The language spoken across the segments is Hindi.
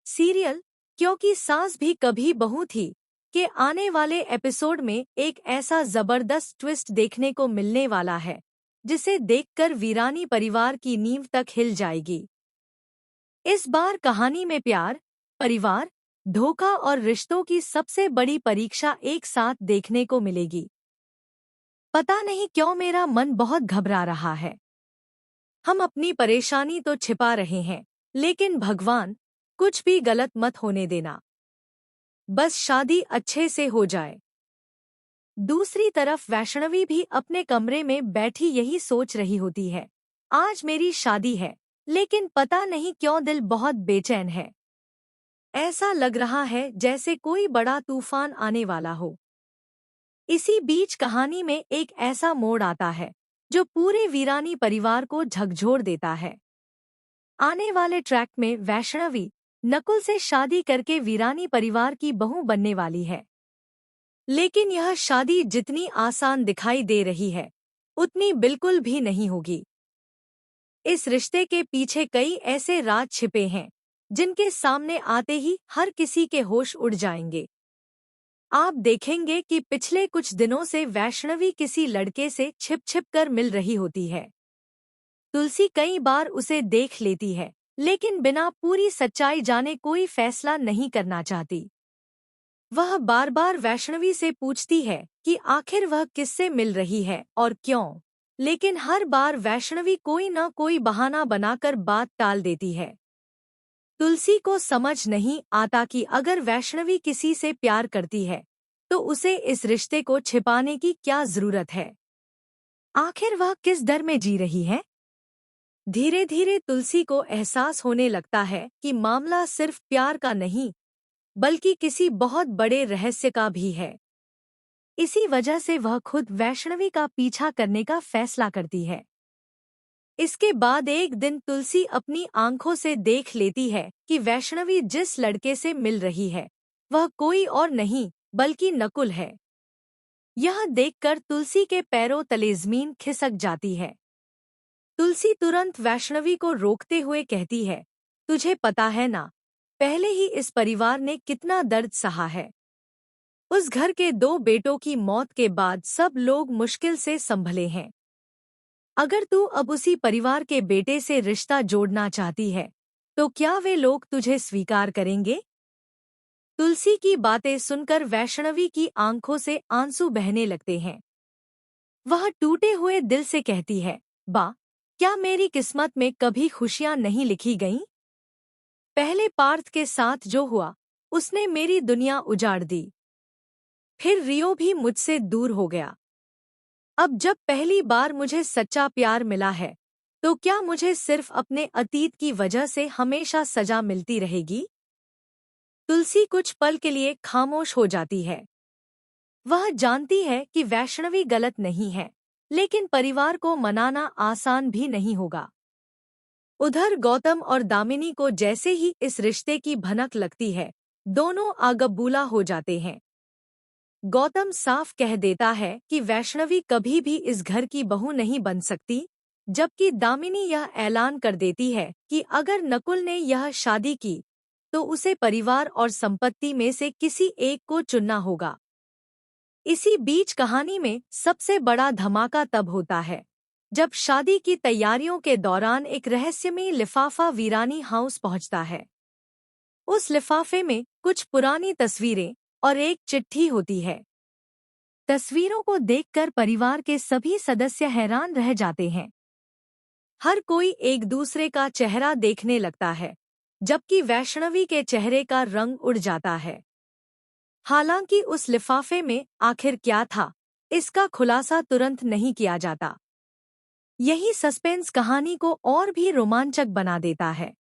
सीरियल क्योंकि सास भी कभी बहू थी के आने वाले एपिसोड में एक ऐसा जबरदस्त ट्विस्ट देखने को मिलने वाला है जिसे देखकर वीरानी परिवार की नींव तक हिल जाएगी। इस बार कहानी में प्यार, परिवार, धोखा और रिश्तों की सबसे बड़ी परीक्षा एक साथ देखने को मिलेगी। पता नहीं क्यों मेरा मन बहुत घबरा रहा है। हम अपनी परेशानी तो छिपा रहे हैं, लेकिन भगवान, कुछ भी गलत मत होने देना। बस शादी अच्छे से हो जाए। दूसरी तरफ वैष्णवी भी अपने कमरे में बैठी यही सोच रही होती है। आज मेरी शादी है, लेकिन पता नहीं क्यों दिल बहुत बेचैन है। ऐसा लग रहा है जैसे कोई बड़ा तूफान आने वाला हो। इसी बीच कहानी में एक ऐसा मोड़ आता है जो पूरे वीरानी परिवार को झकझोर देता है। आने वाले ट्रैक में वैष्णवी नकुल से शादी करके वीरानी परिवार की बहू बनने वाली है। लेकिन यह शादी जितनी आसान दिखाई दे रही है, उतनी बिल्कुल भी नहीं होगी। इस रिश्ते के पीछे कई ऐसे राज छिपे हैं जिनके सामने आते ही हर किसी के होश उड़ जाएंगे। आप देखेंगे कि पिछले कुछ दिनों से वैष्णवी किसी लड़के से छिप छिप कर मिल रही होती है। तुलसी कई बार उसे देख लेती है, लेकिन बिना पूरी सच्चाई जाने कोई फैसला नहीं करना चाहती। वह बार बार वैष्णवी से पूछती है कि आखिर वह किससे मिल रही है और क्यों, लेकिन हर बार वैष्णवी कोई न कोई बहाना बनाकर बात टाल देती है। तुलसी को समझ नहीं आता कि अगर वैष्णवी किसी से प्यार करती है तो उसे इस रिश्ते को छिपाने की क्या जरूरत है। आखिर वह किस डर में जी रही है। धीरे धीरे तुलसी को एहसास होने लगता है कि मामला सिर्फ प्यार का नहीं, बल्कि किसी बहुत बड़े रहस्य का भी है। इसी वजह से वह खुद वैष्णवी का पीछा करने का फैसला करती है। इसके बाद एक दिन तुलसी अपनी आंखों से देख लेती है कि वैष्णवी जिस लड़के से मिल रही है वह कोई और नहीं बल्कि नकुल है। यह देखकर तुलसी के पैरों तले जमीन खिसक जाती है। तुलसी तुरंत वैष्णवी को रोकते हुए कहती है, तुझे पता है ना, पहले ही इस परिवार ने कितना दर्द सहा है। उस घर के 2 बेटों की मौत के बाद सब लोग मुश्किल से संभले हैं। अगर तू अब उसी परिवार के बेटे से रिश्ता जोड़ना चाहती है, तो क्या वे लोग तुझे स्वीकार करेंगे? तुलसी की बातें सुनकर वैष्णवी की आंखों से आंसू बहने लगते हैं। वह टूटे हुए दिल से कहती है, बा, क्या मेरी किस्मत में कभी खुशियां नहीं लिखी गईं? पहले पार्थ के साथ जो हुआ, उसने मेरी दुनिया उजाड़ दी। फिर रियो भी मुझसे दूर हो गया। अब जब पहली बार मुझे सच्चा प्यार मिला है, तो क्या मुझे सिर्फ अपने अतीत की वजह से हमेशा सजा मिलती रहेगी? तुलसी कुछ पल के लिए खामोश हो जाती है। वह जानती है कि वैष्णवी गलत नहीं है, लेकिन परिवार को मनाना आसान भी नहीं होगा। उधर गौतम और दामिनी को जैसे ही इस रिश्ते की भनक लगती है, दोनों आगबूला हो जाते हैं। गौतम साफ कह देता है कि वैष्णवी कभी भी इस घर की बहू नहीं बन सकती, जबकि दामिनी यह ऐलान कर देती है कि अगर नकुल ने यह शादी की तो उसे परिवार और संपत्ति में से किसी एक को चुनना होगा। इसी बीच कहानी में सबसे बड़ा धमाका तब होता है जब शादी की तैयारियों के दौरान एक रहस्यमयी लिफाफा वीरानी हाउस पहुंचता है। उस लिफाफे में कुछ पुरानी तस्वीरें और एक चिट्ठी होती है। तस्वीरों को देखकर परिवार के सभी सदस्य हैरान रह जाते हैं। हर कोई एक दूसरे का चेहरा देखने लगता है, जबकि वैष्णवी के चेहरे का रंग उड़ जाता है। हालांकि उस लिफाफे में आखिर क्या था, इसका खुलासा तुरंत नहीं किया जाता। यही सस्पेंस कहानी को और भी रोमांचक बना देता है।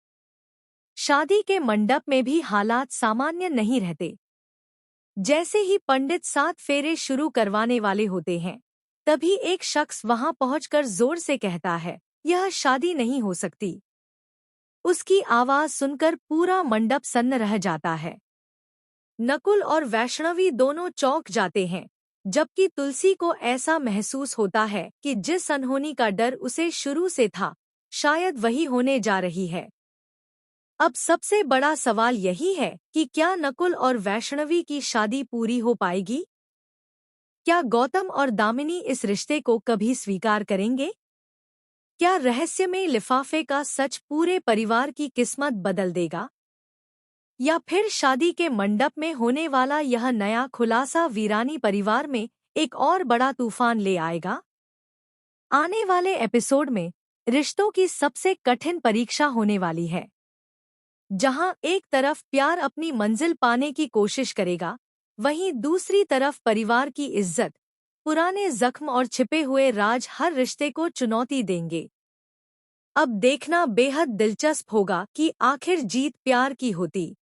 शादी के मंडप में भी हालात सामान्य नहीं रहते। जैसे ही पंडित 7 फेरे शुरू करवाने वाले होते हैं, तभी एक शख्स वहां पहुंचकर जोर से कहता है, यह शादी नहीं हो सकती। उसकी आवाज सुनकर पूरा मंडप सन्न रह जाता है। नकुल और वैष्णवी दोनों चौंक जाते हैं, जबकि तुलसी को ऐसा महसूस होता है कि जिस अनहोनी का डर उसे शुरू से था, शायद वही होने जा रही है। अब सबसे बड़ा सवाल यही है कि क्या नकुल और वैष्णवी की शादी पूरी हो पाएगी? क्या गौतम और दामिनी इस रिश्ते को कभी स्वीकार करेंगे? क्या रहस्यमय लिफाफे का सच पूरे परिवार की किस्मत बदल देगा? या फिर शादी के मंडप में होने वाला यह नया खुलासा वीरानी परिवार में एक और बड़ा तूफान ले आएगा? आने वाले एपिसोड में रिश्तों की सबसे कठिन परीक्षा होने वाली है, जहां एक तरफ प्यार अपनी मंजिल पाने की कोशिश करेगा, वहीं दूसरी तरफ परिवार की इज्जत, पुराने जख्म और छिपे हुए राज हर रिश्ते को चुनौती देंगे। अब देखना बेहद दिलचस्प होगा कि आखिर जीत प्यार की होती